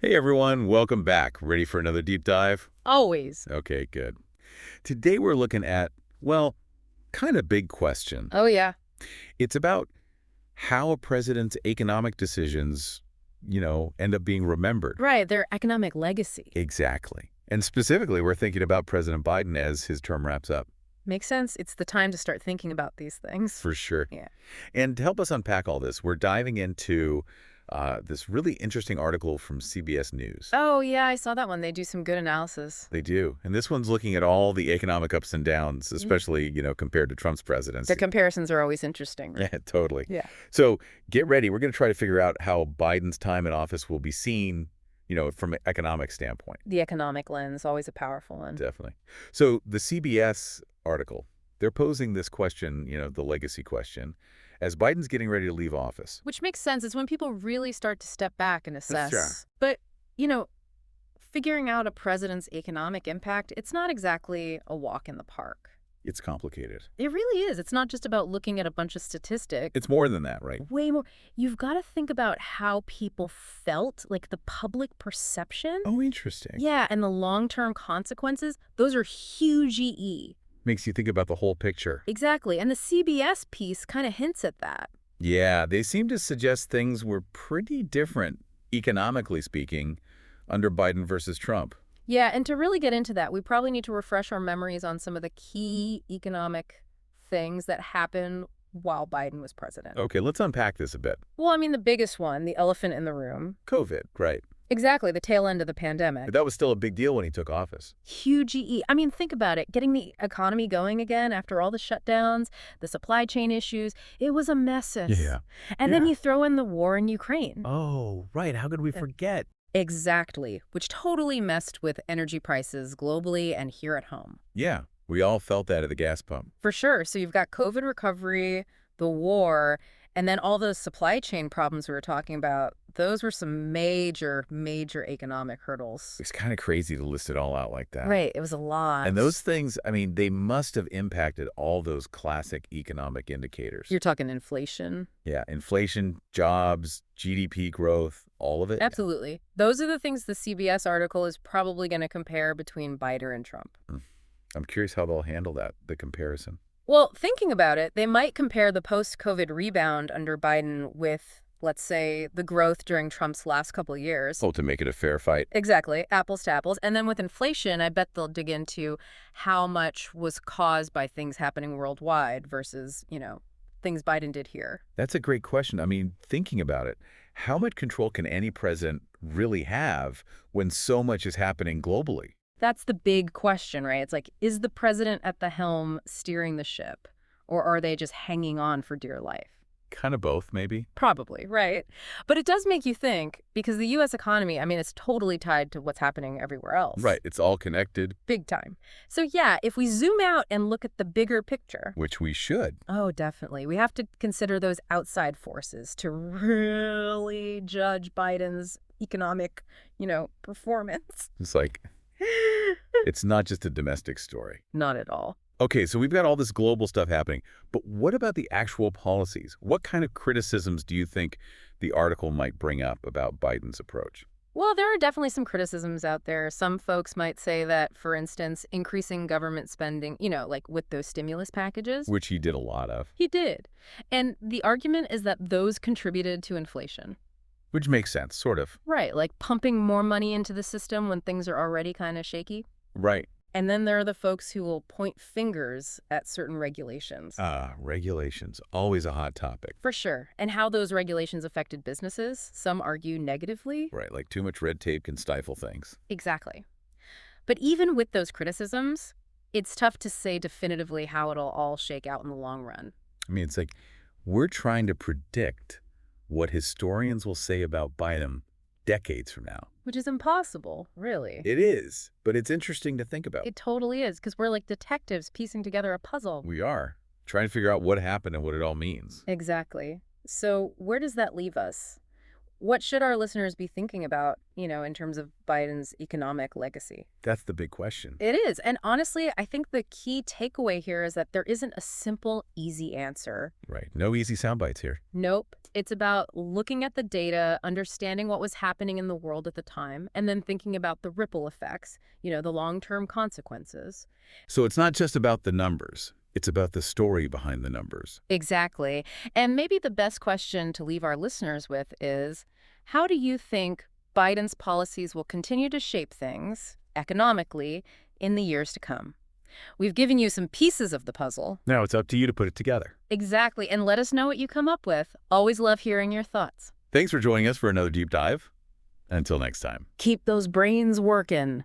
Hey everyone, welcome back. Ready for another deep dive? Always. Okay, good. Today we're looking at, well, kind of big question. Oh, yeah. It's about how a president's economic decisions, end up being remembered. Right, their economic legacy. Exactly. And specifically, we're thinking about President Biden as his term wraps up, Makes sense. It's the time to start thinking about these things. for sure. Yeah. And to help us unpack all this, we're diving into this really interesting article from CBS News. Oh, yeah, I saw that one. They do some good analysis. They do. And this one's looking at all the economic ups and downs, especially, compared to Trump's The presidency. comparisons are always interesting. Right? Yeah, totally. Yeah. So get ready. We're going to try to figure out how Biden's time in office will be seen, from an economic standpoint. The economic lens, always a powerful one. Definitely. So the CBS article, they're posing this question, the legacy question, as Biden's getting ready to leave office. Which makes sense. It's when people really start to step back and assess. Sure. But, you know, figuring out a president's economic impact, it's not exactly a walk in the park. It's complicated. It really is. It's not just about looking at a bunch of statistics. It's more than that, right? Way more. You've got to think about how people felt, like the public perception. Oh, interesting. Yeah, and the long-term consequences. Those are huge EE. Makes you think about the whole picture. Exactly. And the CBS piece kind of hints at that. Yeah, they seem to suggest things were pretty different, economically speaking, under Biden versus Trump. Yeah, and to really get into that, we probably need to refresh our memories on some of the key economic things that happened while Biden was president. Okay, let's unpack this a bit. Well, I mean, the biggest one, the elephant in the room. COVID, right. Exactly, the tail end of the pandemic. But that was still a big deal when he took office. Huge EE. I mean, think about it. Getting the economy going again after all the shutdowns, the supply chain issues, it was a mess. Yeah. And then you throw in the war in Ukraine. Oh, right. How could we forget? Exactly, which totally messed with energy prices globally and here at home. Yeah, we all felt that at the gas pump. For sure. So you've got COVID recovery, the war, and then all those supply chain problems we were talking about. Those were some major, major economic hurdles. It's kind of crazy to list it all out like that. Right. It was a lot. And those things, I mean, they must have impacted all those classic economic indicators. You're talking inflation. Yeah, inflation, jobs, GDP growth, all of it. Absolutely. Those are the things the CBS article is probably going to compare between Biden and Trump. I'm curious how they'll handle that, the comparison. Well, thinking about it, they might compare the post-COVID rebound under Biden with, let's say, the growth during Trump's last couple of years. Oh, to make it a fair fight. Exactly, apples to apples. And then with inflation, I bet they'll dig into how much was caused by things happening worldwide versus, things Biden did here. That's a great question. I mean, thinking about it, how much control can any president really have when so much is happening globally? That's the big question, right? It's like, is the president at the helm steering the ship, or are they just hanging on for dear life? Kind of both, maybe. Probably, right? But it does make you think, because the U.S. economy, I mean, it's totally tied to what's happening everywhere else. Right, it's all connected. Big time. So yeah, if we zoom out and look at the bigger picture. Which we should. Oh, definitely. We have to consider those outside forces to really judge Biden's economic, performance. It's like, it's not just a domestic story. Not at all. Okay, so we've got all this global stuff happening, but what about the actual policies? What kind of criticisms do you think the article might bring up about Biden's approach? Well, there are definitely some criticisms out there. Some folks might say that, for instance, increasing government spending, like with those stimulus packages. Which he did a lot of. He did. And the argument is that those contributed to inflation. Which makes sense, sort of. Right, like pumping more money into the system when things are already kind of shaky. Right. And then there are the folks who will point fingers at certain regulations. Regulations, always a hot topic. For sure. And how those regulations affected businesses. Some argue negatively. Right, like too much red tape can stifle things. Exactly. But even with those criticisms, it's tough to say definitively how it'll all shake out in the long run. I mean, it's like we're trying to predict what historians will say about Biden decades from now. Which is impossible, really. It is, but it's interesting to think about. It totally is, because we're like detectives piecing together a puzzle. We are trying to figure out what happened and what it all means. Exactly. So where does that leave us? What should our listeners be thinking about, in terms of Biden's economic legacy? That's the big question. It is. And honestly, I think the key takeaway here is that there isn't a simple, easy answer. Right. No easy sound bites here. Nope. It's about looking at the data, understanding what was happening in the world at the time, and then thinking about the ripple effects, the long-term consequences. So it's not just about the numbers. It's about the story behind the numbers. Exactly. And maybe the best question to leave our listeners with is, how do you think Biden's policies will continue to shape things economically in the years to come? We've given you some pieces of the puzzle. Now it's up to you to put it together. Exactly. And let us know what you come up with. Always love hearing your thoughts. Thanks for joining us for another deep dive. Until next time. Keep those brains working.